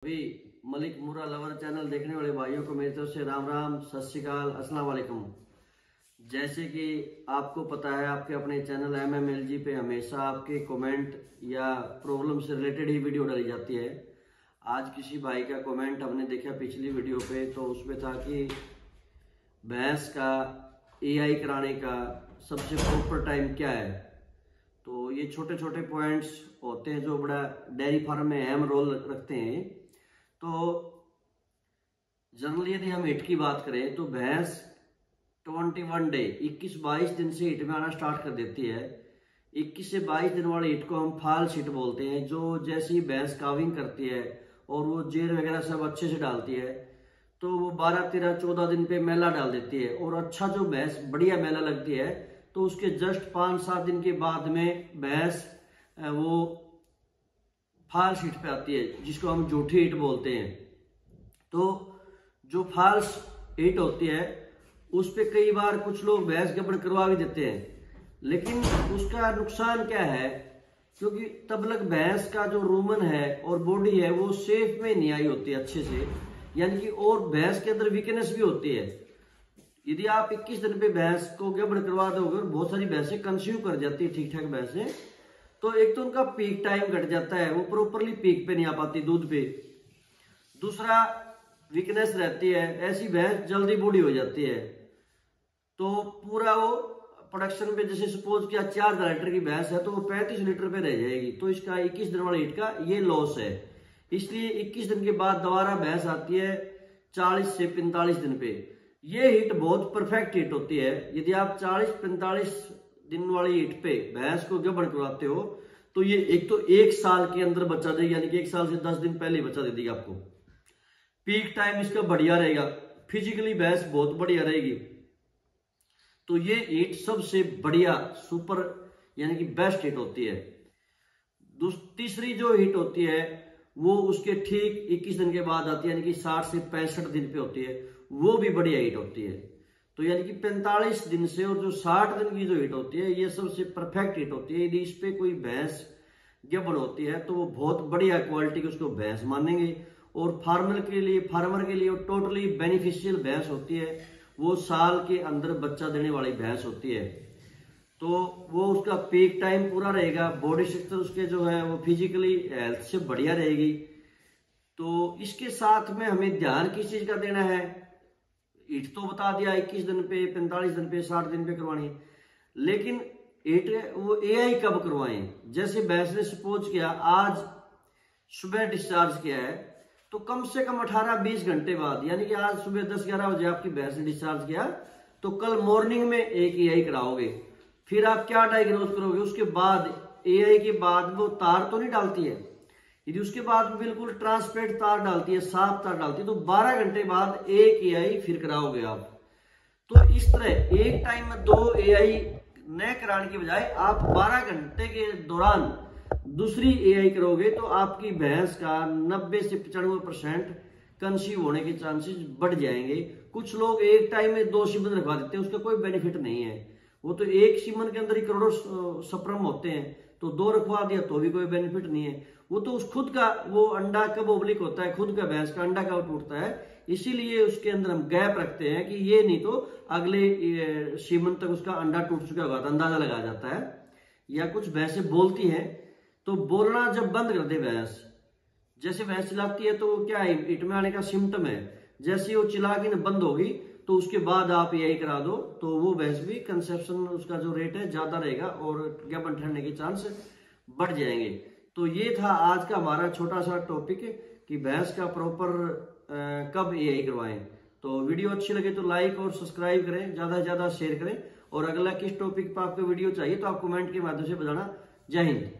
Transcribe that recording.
अभी मलिक मुरा lover channel देखने वाले भाइयों को मेरी तरफ से राम राम, सत श्री अकाल, अस्सलाम वालेकुम। जैसे कि आपको पता है, आपके अपने चैनल MMLG पे हमेशा आपके कमेंट या प्रॉब्लम से रिलेटेड ही वीडियो डाली जाती है। आज किसी भाई का कमेंट हमने देखा पिछली वीडियो पे, तो उसमें था कि भैंस का AI कराने का सबसे प्रॉपर टाइम क्या है। तो ये छोटे छोटे पॉइंट्स होते हैं जो बड़ा डेयरी फार्म में अहम रोल रखते हैं। तो जनरली यदि हम हिट की बात करें तो भैंस 21 डे 21-22 दिन से हिट में आना स्टार्ट कर देती है। 21 से 22 दिन वाले हिट को हम फाल्स हिट बोलते हैं। जो जैसे ही भैंस काविंग करती है और वो जेर वगैरह सब अच्छे से डालती है तो वो 12, 13, 14 दिन पे मेला डाल देती है। और अच्छा जो भैंस बढ़िया मेला लगती है तो उसके जस्ट 5-7 दिन के बाद में भैंस वो फाल्स हिट पे आती है, जिसको हम झूठी हिट बोलते हैं। तो जो फाल्स हिट होती है उस पे कई बार कुछ लोग भैंस गड़बड़ करवा भी देते हैं, लेकिन उसका नुकसान क्या है, क्योंकि तब तक भैंस का जो रूमन है और बॉडी है वो सेफ में नहीं आई होती है अच्छे से, यानी कि और भैंस के अंदर वीकनेस भी होती है। यदि आप 21 दिन पे भैंस को गड़बड़ करवा दोगे और बहुत सारी भैंसें कंसीव कर जाती है ठीक ठाक भैंसें, तो एक तो उनका पीक टाइम घट जाता है, वो प्रॉपरली पीक पे नहीं आ पाती दूध पे। दूसरा वीकनेस रहती है, ऐसी भैंस जल्दी बूढ़ी हो जाती है। तो पूरा वो प्रोडक्शन पे जैसे सपोज किया 4 लीटर की भैंस है तो वो 35 लीटर पे रह जाएगी। तो इसका 21 दिन वाले हिट का ये लॉस है। इसलिए 21 दिन के बाद दोबारा भैंस आती है 40 से 45 दिन पे। ये हिट बहुत परफेक्ट हिट होती है। यदि आप 40-45 दिन वाली हिट पे भैंस को गड़बड़ करवाते हो तो ये एक तो 1 साल के अंदर बच्चा देगी, यानी कि 1 साल से 10 दिन पहले बच्चा दे देगी आपको। पीक टाइम इसका बढ़िया रहेगा, फिजिकली भैंस बहुत बढ़िया रहेगी। तो ये हिट सबसे बढ़िया सुपर यानी कि बेस्ट हिट होती है। तीसरी जो हिट होती है वो उसके ठीक 21 दिन के बाद आती है, यानी कि 60 से 65 दिन पे होती है। वो भी बढ़िया हिट होती है। तो यानी कि 45 दिन से और जो 60 दिन की जो हिट होती है ये सबसे परफेक्ट हिट होती है। यदि इस पे कोई भैंस गड़बड़ होती है तो वो बहुत बढ़िया क्वालिटी की उसको भैंस मानेंगे और फार्मर के लिए वो टोटली बेनिफिशियल भैंस होती है। वो साल के अंदर बच्चा देने वाली भैंस होती है। तो वो उसका पीक टाइम पूरा रहेगा, बॉडी स्ट्रक्चर उसके जो है वो फिजिकली हेल्थ से बढ़िया रहेगी। तो इसके साथ में हमें ध्यान किस चीज का देना है, हिट तो बता दिया 21 दिन पे, 45 दिन पे, 60 दिन पे करवानी है, लेकिन हिट वो AI कब करवाएं। जैसे भैंस ने सपोज किया आज सुबह डिस्चार्ज किया है तो कम से कम 18-20 घंटे बाद, यानी कि आज सुबह 10-11 बजे आपकी भैंस ने डिस्चार्ज किया तो कल मॉर्निंग में एक AI कराओगे। फिर आप क्या डायग्नोज करोगे, उसके बाद AI के बाद वो तार तो नहीं डालती है। यदि उसके बाद बिल्कुल ट्रांसपेरेंट तार डालती है, साफ तार डालती है, तो 12 घंटे बाद एक AI फिर कराओगे आप। तो इस तरह एक टाइम में 2 AI न कराने की बजाय आप 12 घंटे के दौरान दूसरी AI करोगे तो आपकी भैंस का 90 से 95% कंसीव होने के चांसेस बढ़ जाएंगे। कुछ लोग एक टाइम में 2 सीमन रखवा देते हैं, उसका कोई बेनिफिट नहीं है। वो तो एक सीमन के अंदर ही करोड़ों स्पर्म होते हैं, तो 2 रखवा दिया तो भी कोई बेनिफिट नहीं है। वो तो उस खुद का वो अंडा कब ओवलिक होता है, खुद का भैंस का अंडा कब टूटता है, इसीलिए उसके अंदर हम गैप रखते हैं कि ये नहीं तो अगले सीमन तक उसका अंडा टूट चुका होगा, तो अंदाजा लगाया जाता है। या कुछ भैंसें बोलती हैं तो बोलना जब बंद कर दे भैंस, जैसे भैंस चिल्लाती है तो क्या है, हिट में आने का सिम्टम है। जैसे ही वो चिल्ला के बंद होगी तो उसके बाद आप AI करा दो तो वो भैंस भी कंसेप्शन उसका जो रेट है ज्यादा रहेगा और गड़बड़ ठहरने के चांस बढ़ जाएंगे। तो ये था आज का हमारा छोटा सा टॉपिक कि भैंस का प्रॉपर कब AI करवाएं। तो वीडियो अच्छी लगे तो लाइक और सब्सक्राइब करें, ज्यादा से ज्यादा शेयर करें, और अगला किस टॉपिक पर आपको वीडियो चाहिए तो आप कमेंट के माध्यम से बताना। जय हिंद।